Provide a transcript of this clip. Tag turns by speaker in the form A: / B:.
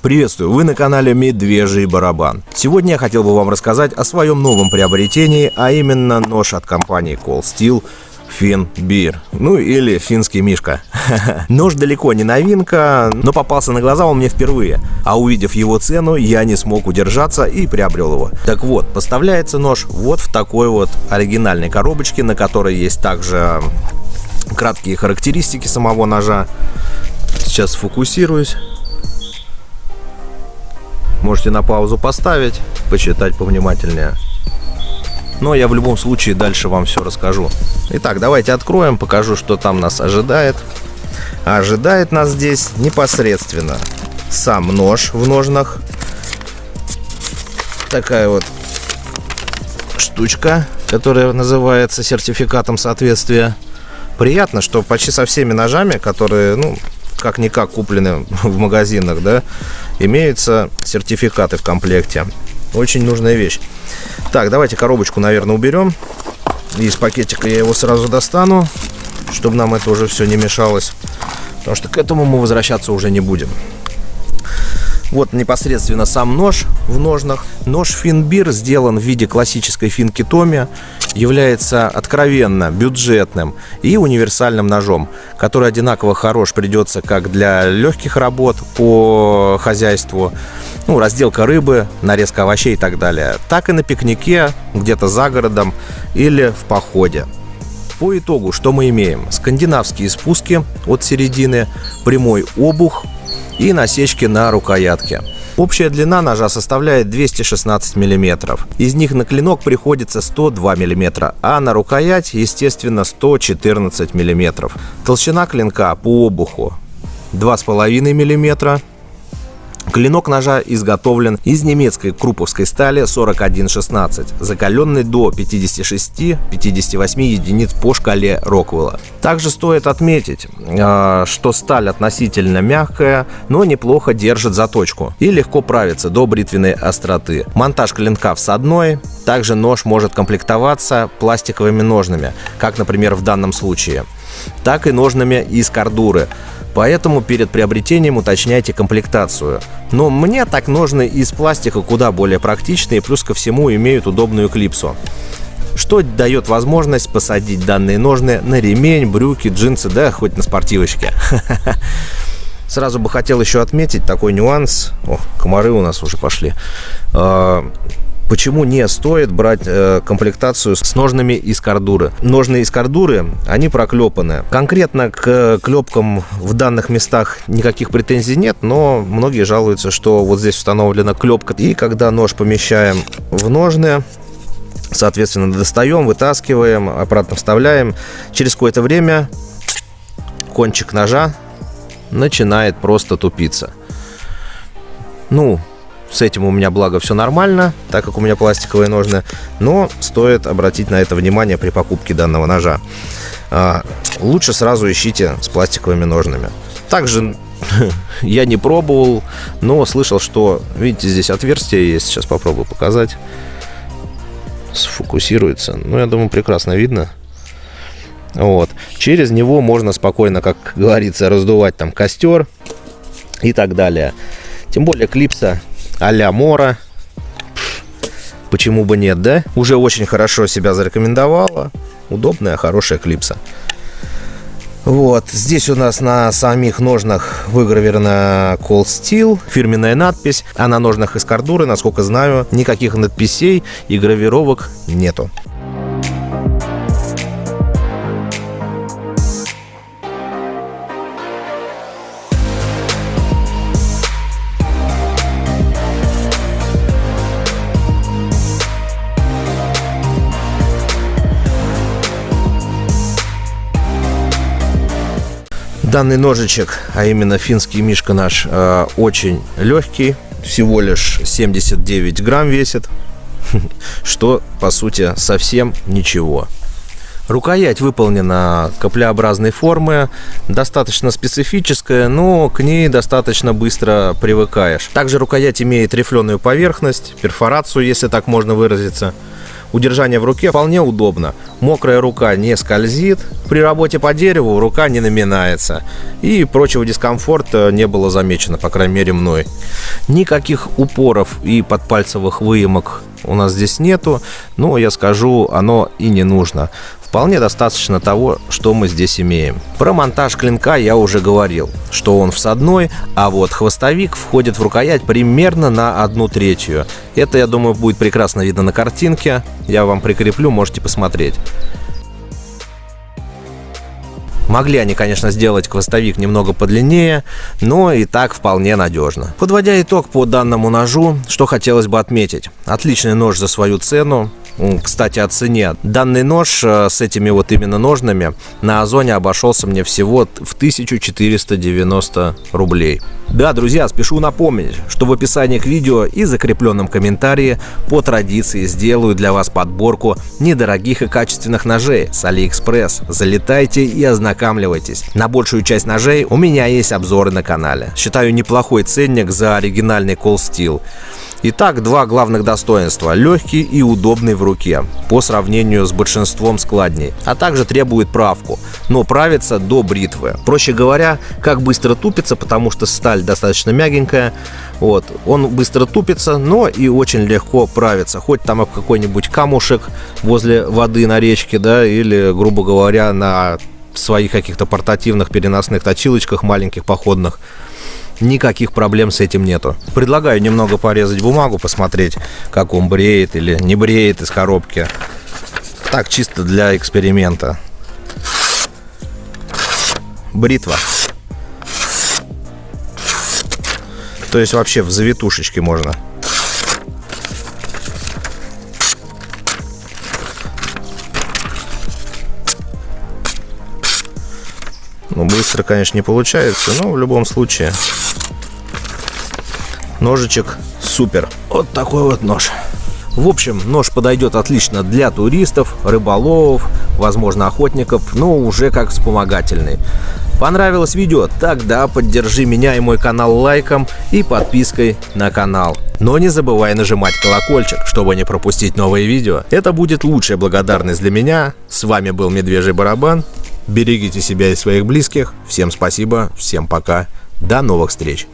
A: Приветствую, вы на канале Медвежий Барабан. Сегодня я хотел бы вам рассказать о своем новом приобретении, а именно нож от компании Cold Steel Finn Bear, ну или финский мишка. Нож далеко не новинка, но попался на глаза он мне впервые, а увидев его цену, я не смог удержаться и приобрел его. Так вот, поставляется нож вот в такой вот оригинальной коробочке, на которой есть также краткие характеристики самого ножа. Сейчас сфокусируюсь. Можете на паузу поставить, почитать повнимательнее. Но я в любом случае дальше вам все расскажу. Итак, давайте откроем, покажу, что там нас ожидает. А ожидает нас здесь непосредственно сам нож в ножнах. Такая вот штучка, которая называется сертификатом соответствия. Приятно, что почти со всеми ножами, которые, как-никак куплены в магазинах, да, имеются сертификаты в комплекте. Очень нужная вещь. Так, давайте коробочку, наверное, уберем. Из пакетика я его сразу достану, чтобы нам это уже все не мешалось. Потому что к этому мы возвращаться уже не будем. Вот непосредственно сам нож в ножнах. Нож Finn Bear сделан в виде классической финки Томи. Является откровенно бюджетным и универсальным ножом, который одинаково хорош придется как для легких работ по хозяйству, разделка рыбы, нарезка овощей и так далее, так и на пикнике, где-то за городом или в походе. По итогу, что мы имеем? Скандинавские спуски от середины, прямой обух и насечки на рукоятке. Общая длина ножа составляет 216 мм. Из них на клинок приходится 102 мм, а на рукоять, естественно, 114 мм. Толщина клинка по обуху 2,5 мм. Клинок ножа изготовлен из немецкой круповской стали 4116, закаленной до 56-58 единиц по шкале Роквелла. Также стоит отметить, что сталь относительно мягкая, но неплохо держит заточку и легко правится до бритвенной остроты. Монтаж клинка всадной. Также нож может комплектоваться пластиковыми ножными, как, например, в данном случае, так и ножными из кордуры. Поэтому перед приобретением уточняйте комплектацию. Но мне так ножны из пластика куда более практичные, плюс ко всему имеют удобную клипсу, что дает возможность посадить данные ножны на ремень, брюки, джинсы, да хоть на спортивочке. Сразу бы хотел еще отметить такой нюанс. О, комары у нас уже пошли. Почему не стоит брать комплектацию с ножными из кордуры? Ножны из кордуры, они проклепаны. Конкретно к клепкам в данных местах никаких претензий нет, но многие жалуются, что вот здесь установлена клепка. И когда нож помещаем в ножны, соответственно, достаем, вытаскиваем, обратно вставляем, через какое-то время кончик ножа начинает просто тупиться. С этим у меня, благо, все нормально, так как у меня пластиковые ножны, но стоит обратить на это внимание при покупке данного ножа. Лучше сразу ищите с пластиковыми ножными. Также я не пробовал, но слышал, что, видите, здесь отверстие есть. Сейчас попробую показать. Сфокусируется. Я думаю, прекрасно видно. Вот. Через него можно спокойно, как говорится, раздувать там костер и так далее. Тем более клипса а-ля Мора. Почему бы нет, да? Уже очень хорошо себя зарекомендовала. Удобная, хорошая клипса. Вот. Здесь у нас на самих ножнах выгравирована Cold Steel, фирменная надпись. А на ножнах из кордуры, насколько знаю, никаких надписей и гравировок нету. Данный ножичек, а именно финский мишка наш, очень легкий, всего лишь 79 грамм весит, что по сути совсем ничего. Рукоять выполнена каплеобразной формы, достаточно специфическая, но к ней достаточно быстро привыкаешь. Также рукоять имеет рифленую поверхность, перфорацию, если так можно выразиться. удержание в руке вполне удобно. Мокрая рука не скользит, при работе по дереву рука не наминается. И прочего дискомфорта не было замечено, по крайней мере мной. Никаких упоров и подпальцевых выемок у нас здесь нету, но я скажу, оно и не нужно. Вполне достаточно того, что мы здесь имеем. Про монтаж клинка я уже говорил, что он всадной, а вот хвостовик входит в рукоять примерно на 1/3. Это, я думаю, будет прекрасно видно на картинке. Я вам прикреплю, можете посмотреть. Могли они, конечно, сделать хвостовик немного подлиннее, но и так вполне надежно. Подводя итог по данному ножу, что хотелось бы отметить. Отличный нож за свою цену. Кстати, о цене. Данный нож с этими вот именно ножнами на Озоне обошелся мне всего в 1490 рублей. Да, друзья, спешу напомнить, что в описании к видео и закрепленном комментарии по традиции сделаю для вас подборку недорогих и качественных ножей с AliExpress. Залетайте и ознакомливайтесь. На большую часть ножей у меня есть обзоры на канале. Считаю неплохой ценник за оригинальный Cold Steel. Итак, два главных достоинства: легкий и удобный в руке, по сравнению с большинством складней, а также требует правку, но правится до бритвы. Проще говоря, как быстро тупится, потому что сталь достаточно мягенькая, вот, он быстро тупится, но и очень легко правится, хоть там об какой-нибудь камушек возле воды на речке, да, или, грубо говоря, на своих каких-то портативных переносных точилочках маленьких походных. Никаких проблем с этим нету. Предлагаю немного порезать бумагу, посмотреть, как он бреет или не бреет из коробки. Так, чисто для эксперимента. Бритва. То есть вообще в завитушечке можно. Ну, быстро, конечно, не получается, но в любом случае ножичек супер. Вот такой вот нож. В общем, нож подойдет отлично для туристов, рыболовов, возможно, охотников, но уже как вспомогательный. Понравилось видео? Тогда поддержи меня и мой канал лайком и подпиской на канал. Но не забывай нажимать колокольчик, чтобы не пропустить новые видео. Это будет лучшая благодарность для меня. С вами был Медвежий Барабан. Берегите себя и своих близких. Всем спасибо, всем пока. До новых встреч.